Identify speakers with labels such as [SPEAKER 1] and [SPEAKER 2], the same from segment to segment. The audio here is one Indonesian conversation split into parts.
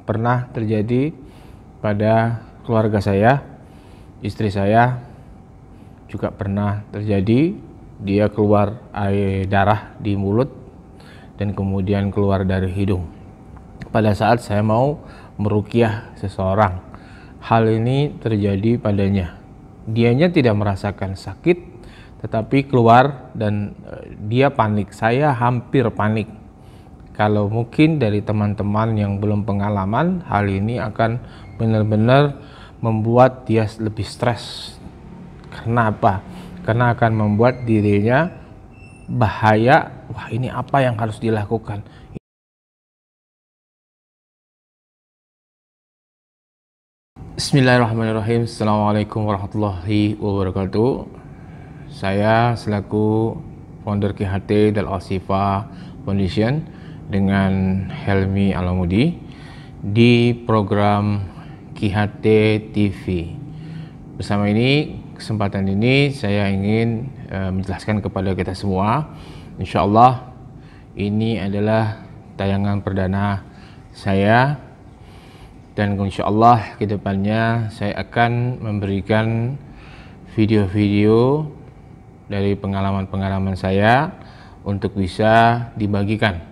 [SPEAKER 1] pernah terjadi pada keluarga saya. Istri saya juga pernah terjadi, dia keluar air darah di mulut dan kemudian keluar dari hidung pada saat saya mau meruqyah seseorang. Hal ini terjadi padanya. Dianya tidak merasakan sakit, tetapi keluar dan dia panik. Saya hampir panik. Kalau mungkin dari teman-teman yang belum pengalaman, hal ini akan benar-benar membuat dia lebih stres. Karena apa? Karena akan membuat dirinya bahaya. Wah, ini apa yang harus dilakukan? Bismillahirrahmanirrahim. Assalamualaikum warahmatullahi wabarakatuh. Saya selaku founder KHT Darul Al-Shifa Foundation dengan Helmi Alamudi di program KHT TV. Bersama ini, kesempatan ini saya ingin menjelaskan kepada kita semua, insya Allah ini adalah tayangan perdana saya, dan insya Allah kedepannya saya akan memberikan video-video dari pengalaman-pengalaman saya untuk bisa dibagikan,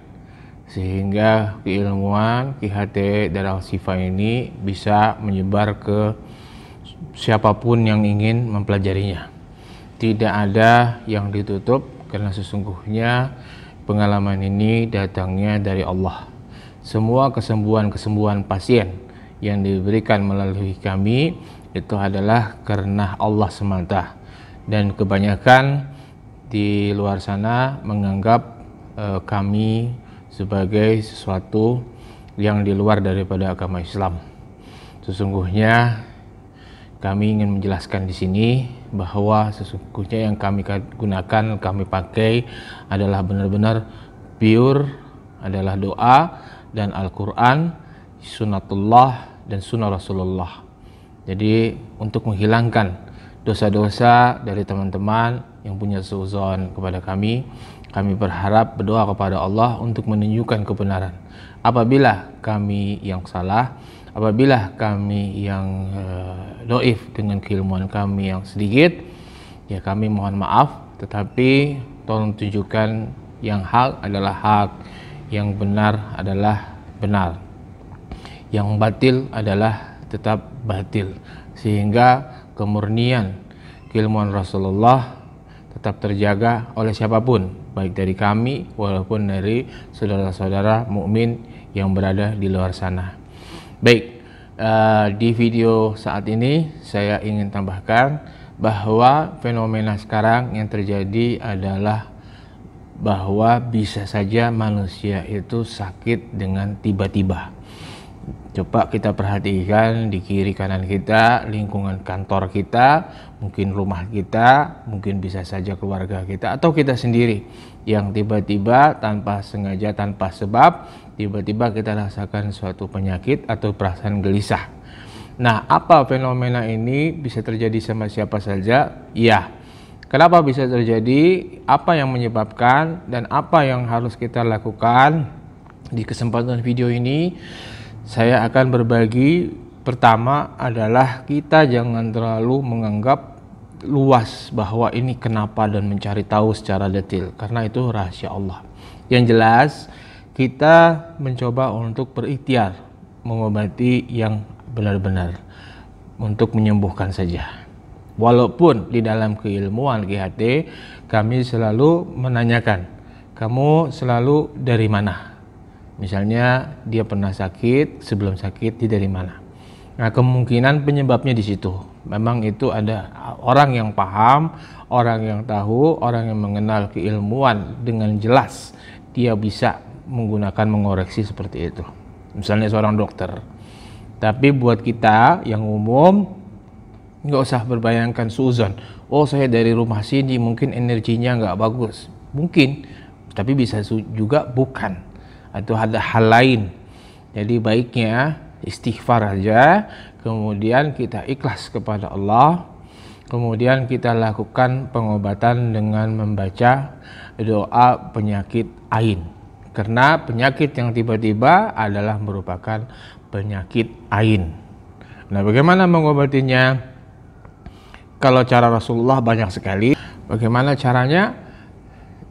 [SPEAKER 1] sehingga keilmuan KHT Darul Al-Shifa ini bisa menyebar ke siapapun yang ingin mempelajarinya. Tidak ada yang ditutup, karena sesungguhnya pengalaman ini datangnya dari Allah. Semua kesembuhan-kesembuhan pasien yang diberikan melalui kami itu adalah karena Allah semata. Dan kebanyakan di luar sana menganggap kami sebagai sesuatu yang di luar daripada agama Islam. Sesungguhnya kami ingin menjelaskan di sini bahwa sesungguhnya yang kami gunakan, kami pakai adalah benar-benar pure, adalah doa dan Al-Quran, sunnatullah dan sunnah Rasulullah. Jadi untuk menghilangkan dosa-dosa dari teman-teman yang punya suudzon kepada kami berharap berdoa kepada Allah untuk menunjukkan kebenaran. Apabila kami yang salah, apabila kami yang doif dengan keilmuan kami yang sedikit, ya kami mohon maaf, tetapi tolong tunjukkan yang hak adalah hak, yang benar adalah benar, yang batil adalah tetap batil, sehingga kemurnian keilmuan Rasulullah tetap terjaga oleh siapapun, baik dari kami walaupun dari saudara-saudara mukmin yang berada di luar sana. Baik, di video saat ini saya ingin tambahkan bahwa fenomena sekarang yang terjadi adalah bahwa bisa saja manusia itu sakit dengan tiba-tiba. Coba kita perhatikan di kiri kanan kita, lingkungan kantor kita, mungkin rumah kita, mungkin bisa saja keluarga kita atau kita sendiri yang tiba-tiba tanpa sengaja, tanpa sebab, tiba-tiba kita rasakan suatu penyakit atau perasaan gelisah. Nah, apa fenomena ini bisa terjadi sama siapa saja? Ya. Kenapa bisa terjadi? Apa yang menyebabkan dan apa yang harus kita lakukan? Di kesempatan video ini saya akan berbagi. Pertama adalah kita jangan terlalu menganggap luas bahwa ini kenapa dan mencari tahu secara detail, karena itu rahasia Allah. Yang jelas kita mencoba untuk berikhtiar mengobati yang benar-benar untuk menyembuhkan saja. Walaupun di dalam keilmuan KHT kami selalu menanyakan, kamu selalu dari mana? Misalnya dia pernah sakit, sebelum sakit dia dari mana? Nah, kemungkinan penyebabnya di situ. Memang itu ada orang yang paham, orang yang tahu, orang yang mengenal keilmuan dengan jelas, dia bisa menggunakan mengoreksi seperti itu. Misalnya seorang dokter. Tapi buat kita yang umum, nggak usah berbayangkan suudzon. Oh, saya dari rumah sini, mungkin energinya nggak bagus. Mungkin, tapi bisa juga bukan. Atau ada hal lain. Jadi baiknya istighfar aja, kemudian kita ikhlas kepada Allah, kemudian kita lakukan pengobatan dengan membaca doa penyakit ain. Karena penyakit yang tiba-tiba adalah merupakan penyakit ain. Nah, bagaimana mengobatinya? Kalau cara Rasulullah banyak sekali. Bagaimana caranya?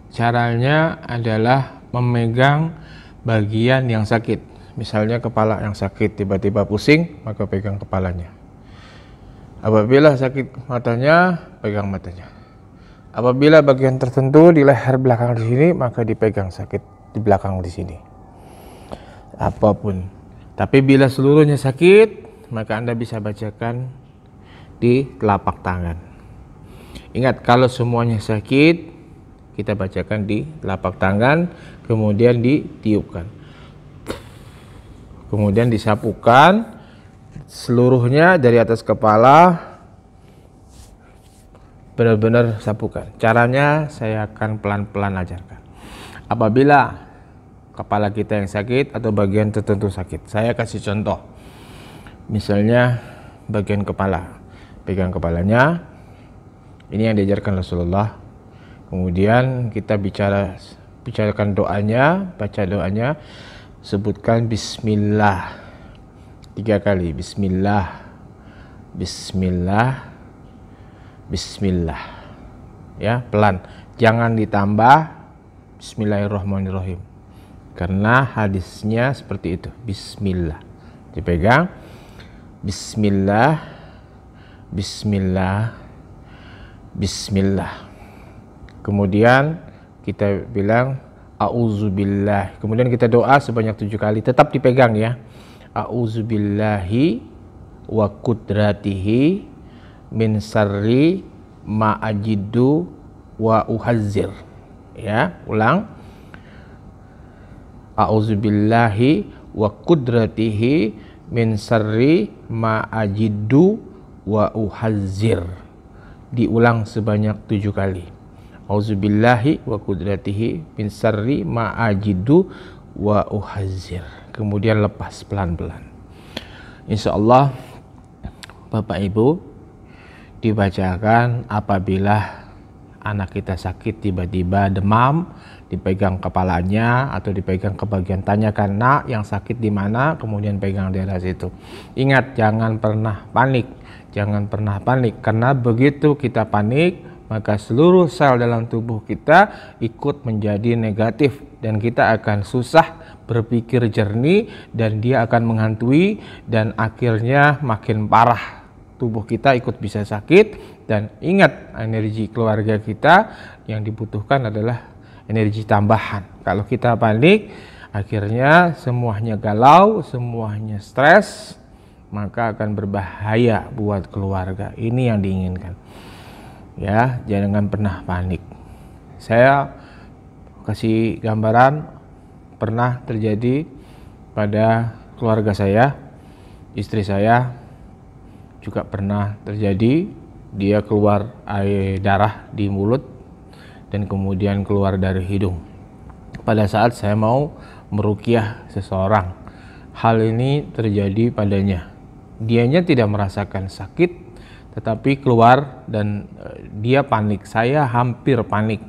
[SPEAKER 1] Caranya adalah memegang bagian yang sakit. Misalnya kepala yang sakit, tiba-tiba pusing, maka pegang kepalanya. Apabila sakit matanya, pegang matanya. Apabila bagian tertentu di leher belakang di sini, maka dipegang sakit di belakang di sini. Apapun. Tapi bila seluruhnya sakit, maka Anda bisa bacakan di telapak tangan. Ingat, kalau semuanya sakit, kita bacakan di telapak tangan, kemudian ditiupkan. Kemudian disapukan seluruhnya dari atas kepala, benar-benar sapukan. Caranya saya akan pelan-pelan ajarkan. Apabila kepala kita yang sakit atau bagian tertentu sakit, saya kasih contoh. Misalnya bagian kepala, pegang kepalanya. Ini yang diajarkan Rasulullah. Kemudian kita bicarakan doanya, baca doanya, sebutkan Bismillah 3 kali. Bismillah, Bismillah, Bismillah. Ya, pelan. Jangan ditambah Bismillahirrahmanirrahim. Karena hadisnya seperti itu. Bismillah. Dipegang. Bismillah, Bismillah, Bismillah. Kemudian kita bilang A'udzubillah. Kemudian kita doa sebanyak 7 kali. Tetap dipegang ya. A'udzubillahi wa qudratihi min sarri ma ajidu wa uhadzir. Ya, ulang. A'udzubillahi wa qudratihi min sarri ma ajidu wa uhadzir. Diulang sebanyak 7 kali. A'udzubillahi wa qudratihi min sarri ma ajidu wa uhadzir. Kemudian lepas pelan-pelan. Insyaallah Bapak Ibu, dibacakan apabila anak kita sakit tiba-tiba demam, dipegang kepalanya atau dipegang ke bagian, tanyakan, nak yang sakit di mana, kemudian pegang daerah situ. Ingat, jangan pernah panik, jangan pernah panik, karena begitu kita panik maka seluruh sel dalam tubuh kita ikut menjadi negatif dan kita akan susah berpikir jernih dan dia akan menghantui dan akhirnya makin parah. Tubuh kita ikut bisa sakit. Dan ingat, energi keluarga kita yang dibutuhkan adalah energi tambahan. Kalau kita panik, akhirnya semuanya galau, semuanya stres, maka akan berbahaya buat keluarga. Ini yang diinginkan. Ya, jangan pernah panik. Saya kasih gambaran pernah terjadi pada keluarga saya, istri saya juga pernah terjadi. Dia keluar air darah di mulut dan kemudian keluar dari hidung. Pada saat saya mau meruqyah seseorang, hal ini terjadi padanya. Dianya tidak merasakan sakit, tetapi keluar dan dia panik. Saya hampir panik.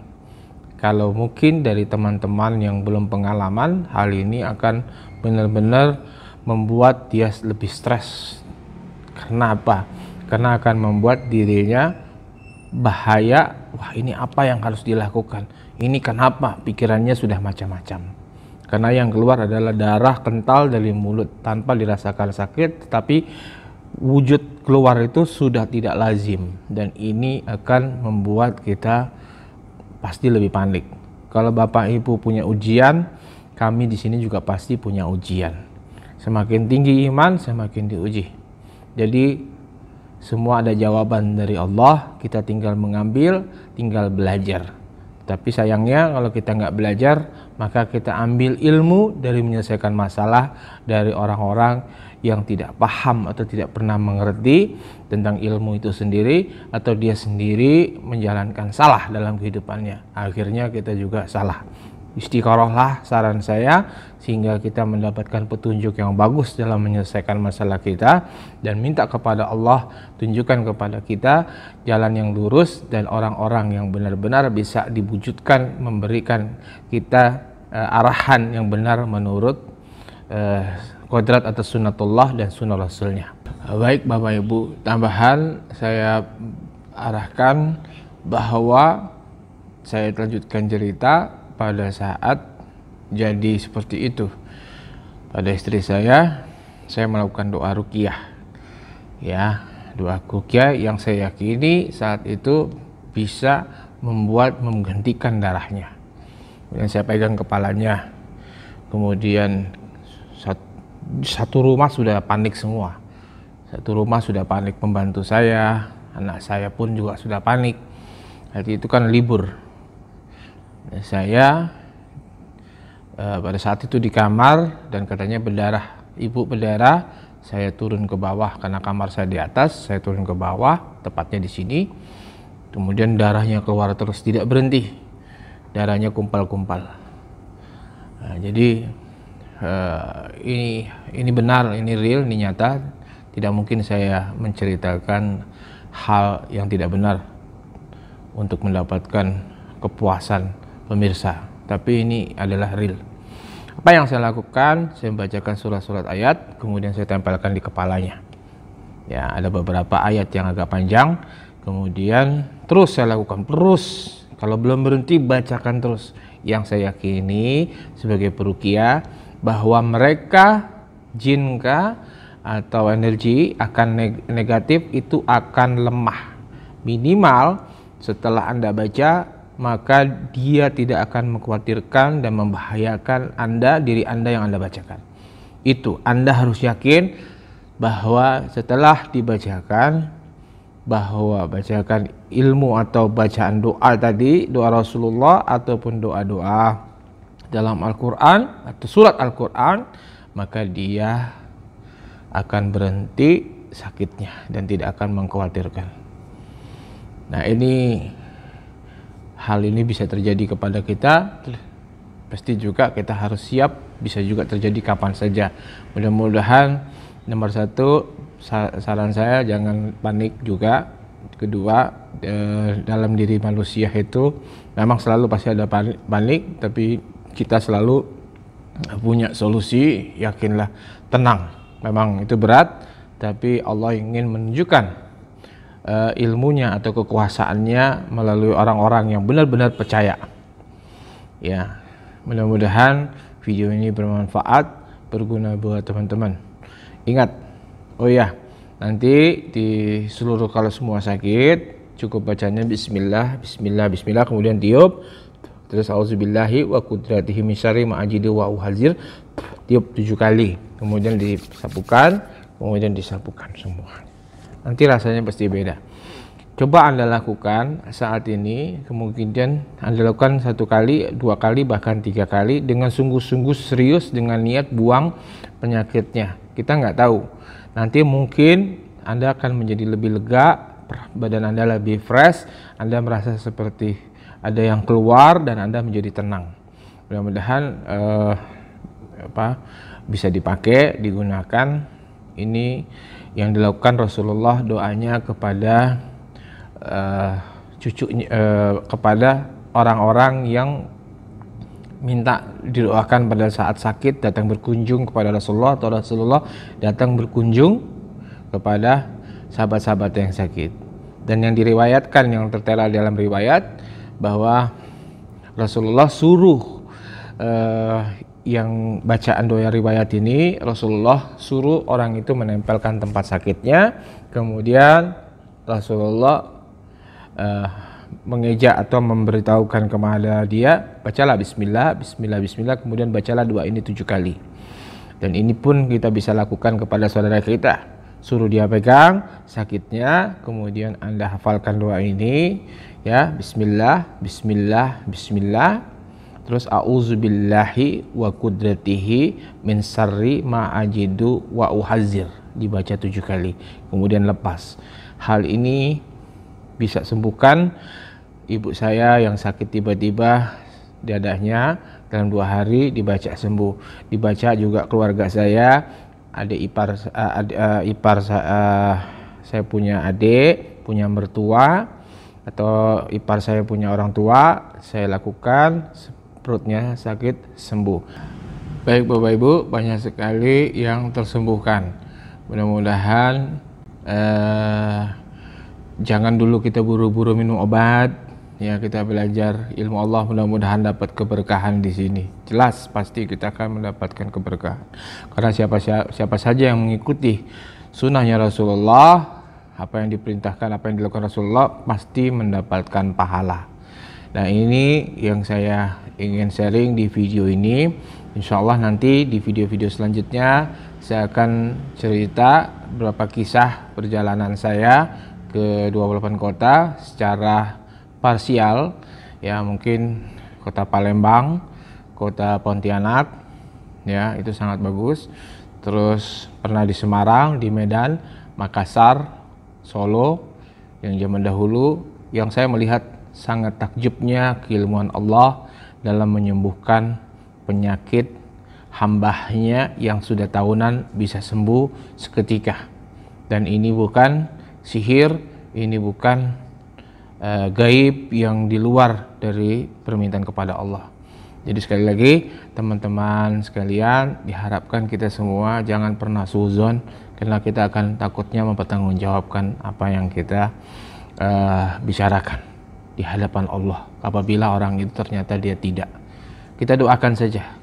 [SPEAKER 1] Kalau mungkin dari teman-teman yang belum pengalaman, hal ini akan benar-benar membuat dia lebih stres. Karena apa? Karena akan membuat dirinya bahaya. Wah, ini apa yang harus dilakukan? Ini kenapa? Pikirannya sudah macam-macam. Karena yang keluar adalah darah kental dari mulut tanpa dirasakan sakit, tetapi wujud keluar itu sudah tidak lazim dan ini akan membuat kita pasti lebih panik. Kalau Bapak Ibu punya ujian, kami di sini juga pasti punya ujian. Semakin tinggi iman, semakin diuji. Jadi semua ada jawaban dari Allah, kita tinggal mengambil, tinggal belajar. Tapi sayangnya kalau kita nggak belajar, maka kita ambil ilmu dari menyelesaikan masalah dari orang-orang yang tidak paham atau tidak pernah mengerti tentang ilmu itu sendiri, atau dia sendiri menjalankan salah dalam kehidupannya. Akhirnya kita juga salah. Istiqorohlah saran saya, sehingga kita mendapatkan petunjuk yang bagus dalam menyelesaikan masalah kita, dan minta kepada Allah tunjukkan kepada kita jalan yang lurus dan orang-orang yang benar-benar bisa diwujudkan, memberikan kita arahan yang benar menurut kodrat atau sunnatullah dan sunnah rasulnya. Baik Bapak Ibu, tambahan saya arahkan bahwa saya lanjutkan cerita pada saat jadi seperti itu. Pada istri saya melakukan doa ruqyah. Ya, doa ruqyah yang saya yakini saat itu bisa menggantikan darahnya. Kemudian saya pegang kepalanya. Kemudian satu rumah sudah panik semua. Satu rumah sudah panik, pembantu saya, anak saya pun juga sudah panik. Hari itu kan libur. Saya pada saat itu di kamar dan katanya berdarah, ibu berdarah. Saya turun ke bawah karena kamar saya di atas, saya turun ke bawah, tepatnya di sini. Kemudian darahnya keluar terus tidak berhenti, darahnya kumpal-kumpal. Nah, jadi ini benar, ini real, ini nyata. Tidak mungkin saya menceritakan hal yang tidak benar untuk mendapatkan kepuasan pemirsa, tapi ini adalah real. Apa yang saya lakukan? Saya membacakan surat-surat ayat, kemudian saya tempelkan di kepalanya. Ya, ada beberapa ayat yang agak panjang, kemudian terus saya lakukan, terus. Kalau belum berhenti, bacakan terus. Yang saya yakini sebagai peruqyah bahwa mereka, jinkah atau energi akan negatif itu akan lemah. Minimal setelah Anda baca, maka dia tidak akan mengkhawatirkan dan membahayakan Anda, diri Anda yang Anda bacakan. Itu Anda harus yakin bahwa setelah dibacakan, bahwa bacakan ilmu atau bacaan doa tadi, doa Rasulullah ataupun doa-doa dalam Al-Quran atau surat Al-Quran, maka dia akan berhenti sakitnya dan tidak akan mengkhawatirkan. Nah, hal ini bisa terjadi kepada kita, pasti juga kita harus siap, bisa juga terjadi kapan saja. Mudah-mudahan nomor satu, saran saya jangan panik juga. Kedua, dalam diri manusia itu memang selalu pasti ada panik, tapi kita selalu punya solusi. Yakinlah, tenang. Memang itu berat, tapi Allah ingin menunjukkan ilmunya atau kekuasaannya melalui orang-orang yang benar-benar percaya. Ya, mudah-mudahan video ini bermanfaat, berguna buat teman-teman. Ingat, oh ya, nanti di seluruh, kalau semua sakit, cukup bacanya bismillah, bismillah, bismillah, kemudian tiup, terus auzubillahi wa qudratihi min syarri ma ajidu wa uhazir, tiup 7 kali, kemudian disapukan, kemudian disapukan semua. Nanti rasanya pasti beda. Coba Anda lakukan saat ini, kemudian Anda lakukan 1 kali, 2 kali, bahkan 3 kali dengan sungguh-sungguh serius, dengan niat buang penyakitnya. Kita nggak tahu, nanti mungkin Anda akan menjadi lebih lega, badan Anda lebih fresh, Anda merasa seperti ada yang keluar dan Anda menjadi tenang. Mudah-mudahan bisa dipakai, digunakan. Ini yang dilakukan Rasulullah, doanya kepada kepada orang-orang yang minta didoakan pada saat sakit, datang berkunjung kepada Rasulullah, atau Rasulullah datang berkunjung kepada sahabat-sahabat yang sakit. Dan yang diriwayatkan, yang tertera dalam riwayat, bahwa Rasulullah suruh yang bacaan doa riwayat ini, Rasulullah suruh orang itu menempelkan tempat sakitnya, kemudian Rasulullah mengejak atau memberitahukan kepada dia, bacalah bismillah, bismillah, bismillah, kemudian bacalah doa ini 7 kali. Dan ini pun kita bisa lakukan kepada saudara kita, suruh dia pegang sakitnya, kemudian Anda hafalkan doa ini, ya, bismillah, bismillah, bismillah, terus auzubillahi wa qudratihi min syarri ma ajidu wa uhazir, dibaca 7 kali, kemudian lepas. Hal ini bisa sembuhkan ibu saya yang sakit tiba-tiba dadahnya, dalam 2 hari dibaca sembuh. Dibaca juga keluarga saya, saya punya adik, punya mertua, atau ipar saya punya orang tua, saya lakukan perutnya sakit sembuh. Baik Bapak Ibu, banyak sekali yang tersembuhkan. Mudah-mudahan jangan dulu kita buru-buru minum obat. Ya, kita belajar ilmu Allah, mudah-mudahan dapat keberkahan di sini. Jelas pasti kita akan mendapatkan keberkahan. Karena siapa saja yang mengikuti sunnahnya Rasulullah, apa yang diperintahkan, apa yang dilakukan Rasulullah, pasti mendapatkan pahala. Nah, ini yang saya ingin sharing di video ini. Insya Allah nanti di video-video selanjutnya saya akan cerita beberapa kisah perjalanan saya ke 28 kota secara parsial, ya, mungkin kota Palembang, kota Pontianak, ya, itu sangat bagus. Terus pernah di Semarang, di Medan, Makassar, Solo, yang zaman dahulu yang saya melihat sangat takjubnya keilmuan Allah dalam menyembuhkan penyakit hambanya yang sudah tahunan bisa sembuh seketika. Dan ini bukan sihir, ini bukan gaib yang di luar dari permintaan kepada Allah. Jadi sekali lagi teman-teman sekalian, diharapkan kita semua jangan pernah suudzon, karena kita akan takutnya mempertanggungjawabkan apa yang kita bicarakan di hadapan Allah apabila orang itu ternyata dia tidak. Kita doakan saja,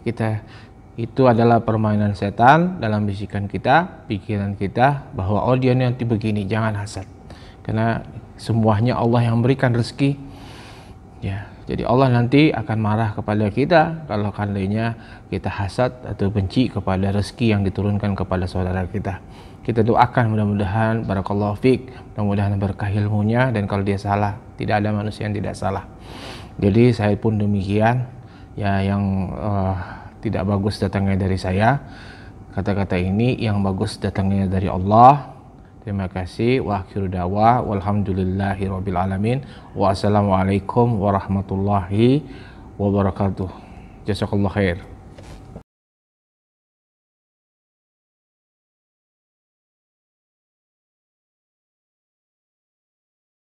[SPEAKER 1] itu adalah permainan setan dalam bisikan kita, pikiran kita, bahwa oh dia nanti begini, jangan hasad. Karena semuanya Allah yang memberikan rezeki, ya. Jadi Allah nanti akan marah kepada kita kalau seandainya kita hasad atau benci kepada rezeki yang diturunkan kepada saudara kita. Kita doakan mudah-mudahan barakallahu fiik, mudah-mudahan berkah ilmunya, dan kalau dia salah, tidak ada manusia yang tidak salah. Jadi saya pun demikian, ya, yang tidak bagus datangnya dari saya. Kata-kata ini yang bagus datangnya dari Allah. Terima kasih. Wa akhiru da'wa walhamdulillahi rabbil alamin. Wassalamualaikum warahmatullahi wabarakatuh. Jazakallahu khair.